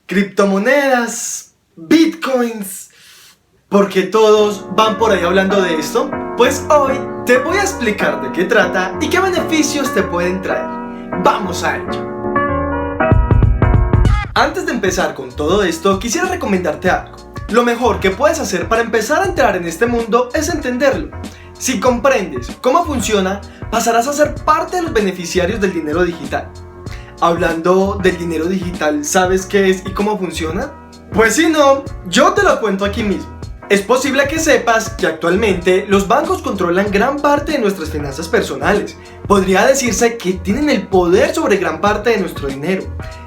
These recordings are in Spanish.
criptomonedas, bitcoins, ¿por qué todos van por ahí hablando de esto? Pues hoy te voy a explicar de qué trata y qué beneficios te pueden traer. ¡Vamos a ello! Antes de empezar con todo esto, quisiera recomendarte algo. Lo mejor que puedes hacer para empezar a entrar en este mundo es entenderlo. Si comprendes cómo funciona, pasarás a ser parte de los beneficiarios del dinero digital. Hablando del dinero digital, ¿sabes qué es y cómo funciona? Pues si no, yo te lo cuento aquí mismo. Es posible que sepas que actualmente los bancos controlan gran parte de nuestras finanzas personales. Podría decirse que tienen el poder sobre gran parte de nuestro dinero,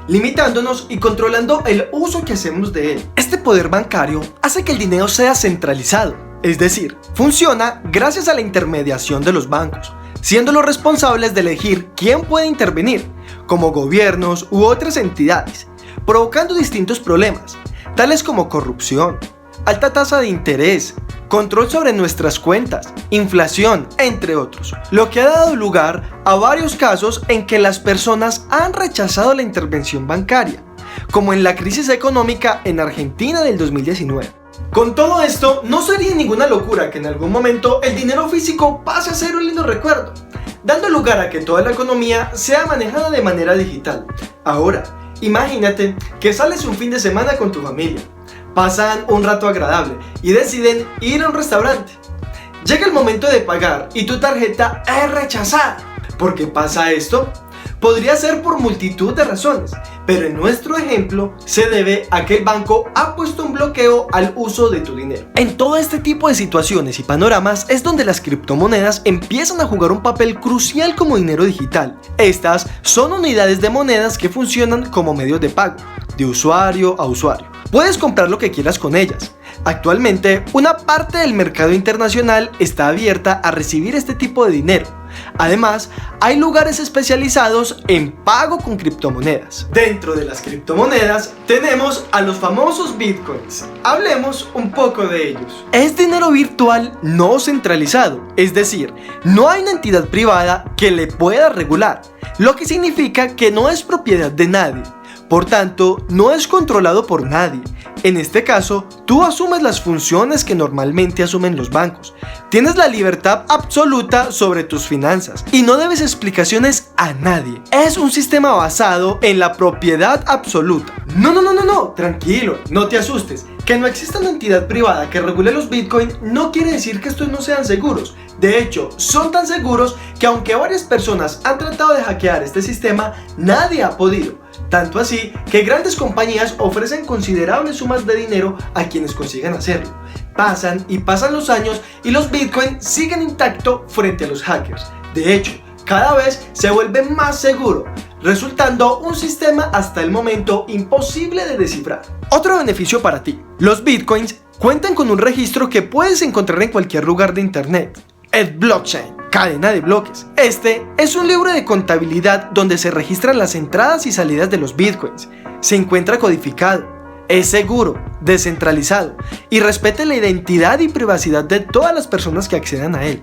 limitándonos y controlando el uso que hacemos de él. Este poder bancario hace que el dinero sea centralizado, es decir, funciona gracias a la intermediación de los bancos, siendo los responsables de elegir quién puede intervenir, como gobiernos u otras entidades, provocando distintos problemas, tales como corrupción, alta tasa de interés, control sobre nuestras cuentas, inflación, entre otros, lo que ha dado lugar a varios casos en que las personas han rechazado la intervención bancaria, como en la crisis económica en Argentina del 2019. Con todo esto, no sería ninguna locura que en algún momento el dinero físico pase a ser un lindo recuerdo, dando lugar a que toda la economía sea manejada de manera digital. Ahora, imagínate que sales un fin de semana con tu familia, pasan un rato agradable y deciden ir a un restaurante. Llega el momento de pagar y tu tarjeta es rechazada. ¿Por qué pasa esto? Podría ser por multitud de razones, pero en nuestro ejemplo se debe a que el banco ha puesto un bloqueo al uso de tu dinero. En todo este tipo de situaciones y panoramas es donde las criptomonedas empiezan a jugar un papel crucial como dinero digital. Estas son unidades de monedas que funcionan como medios de pago, de usuario a usuario. Puedes comprar lo que quieras con ellas. Actualmente, una parte del mercado internacional está abierta a recibir este tipo de dinero. Además, hay lugares especializados en pago con criptomonedas. Dentro de las criptomonedas tenemos a los famosos bitcoins. Hablemos un poco de ellos. Es dinero virtual no centralizado, es decir, no hay una entidad privada que le pueda regular, lo que significa que no es propiedad de nadie. Por tanto, no es controlado por nadie. En este caso, tú asumes las funciones que normalmente asumen los bancos. Tienes la libertad absoluta sobre tus finanzas y no debes explicaciones a nadie. Es un sistema basado en la propiedad absoluta. No, tranquilo, no te asustes. Que no exista una entidad privada que regule los bitcoins no quiere decir que estos no sean seguros. De hecho, son tan seguros que aunque varias personas han tratado de hackear este sistema, nadie ha podido. Tanto así que grandes compañías ofrecen considerables sumas de dinero a quienes consigan hacerlo. Pasan los años y los bitcoins siguen intactos frente a los hackers. De hecho, cada vez se vuelve más seguro, resultando un sistema hasta el momento imposible de descifrar. Otro beneficio para ti: los bitcoins cuentan con un registro que puedes encontrar en cualquier lugar de internet. El blockchain, cadena de bloques. Este es un libro de contabilidad donde se registran las entradas y salidas de los bitcoins. Se encuentra codificado, es seguro, descentralizado y respeta la identidad y privacidad de todas las personas que accedan a él,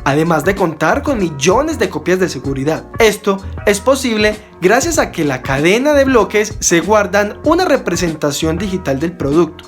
además de contar con millones de copias de seguridad. Esto es posible gracias a que la cadena de bloques se guardan una representación digital del producto,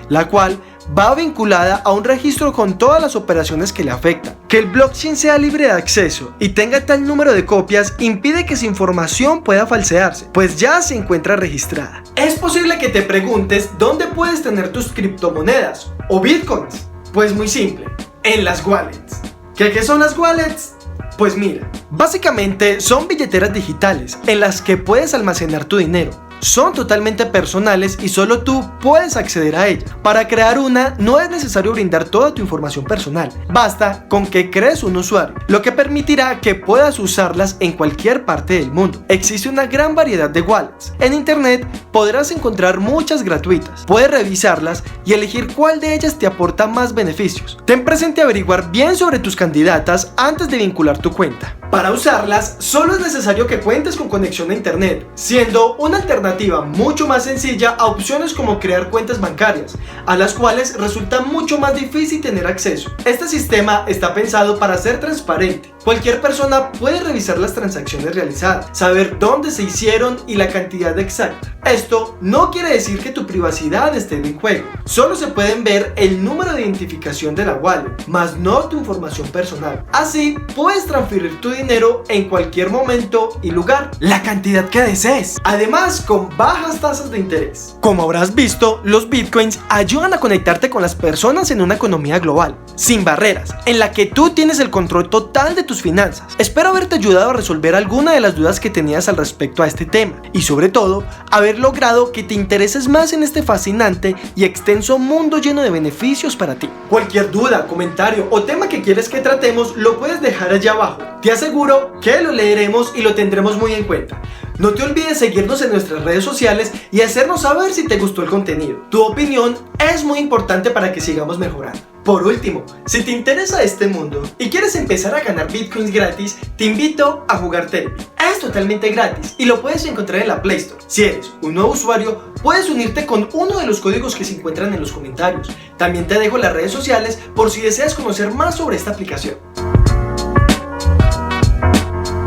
la cual va vinculada a un registro con todas las operaciones que le afectan. Que el blockchain sea libre de acceso y tenga tal número de copias impide que su información pueda falsearse, pues ya se encuentra registrada. Es posible que te preguntes dónde puedes tener tus criptomonedas o bitcoins. Pues muy simple, en las wallets. ¿Qué son las wallets? Pues mira, básicamente son billeteras digitales en las que puedes almacenar tu dinero. Son totalmente personales y solo tú puedes acceder a ella. Para crear una no es necesario brindar toda tu información personal, basta con que crees un usuario, lo que permitirá que puedas usarlas en cualquier parte del mundo. Existe una gran variedad de wallets. En internet podrás encontrar muchas gratuitas. Puedes revisarlas y elegir cuál de ellas te aporta más beneficios. Ten presente averiguar bien sobre tus candidatas antes de vincular tu cuenta. Para usarlas, solo es necesario que cuentes con conexión a internet, siendo una alternativa mucho más sencilla a opciones como crear cuentas bancarias, a las cuales resulta mucho más difícil tener acceso. Este sistema está pensado para ser transparente, Cualquier persona puede revisar las transacciones realizadas, saber dónde se hicieron y la cantidad exacta. Esto no quiere decir que tu privacidad esté en juego. Solo se pueden ver el número de identificación de la wallet, más no tu información personal. Así, puedes transferir tu dinero en cualquier momento y lugar, la cantidad que desees. Además, con bajas tasas de interés. Como habrás visto, los bitcoins ayudan a conectarte con las personas en una economía global, sin barreras, en la que tú tienes el control total de tus finanzas. Espero haberte ayudado a resolver alguna de las dudas que tenías al respecto a este tema y sobre todo, haber logrado que te intereses más en este fascinante y extenso mundo lleno de beneficios para ti. Cualquier duda, comentario o tema que quieres que tratemos lo puedes dejar allá abajo. Te aseguro que lo leeremos y lo tendremos muy en cuenta. No te olvides seguirnos en nuestras redes sociales y hacernos saber si te gustó el contenido. Tu opinión es muy importante para que sigamos mejorando. Por último, si te interesa este mundo y quieres empezar a ganar bitcoins gratis, te invito a jugar Telepi. Es totalmente gratis y lo puedes encontrar en la Play Store. Si eres un nuevo usuario, puedes unirte con uno de los códigos que se encuentran en los comentarios. También te dejo las redes sociales por si deseas conocer más sobre esta aplicación.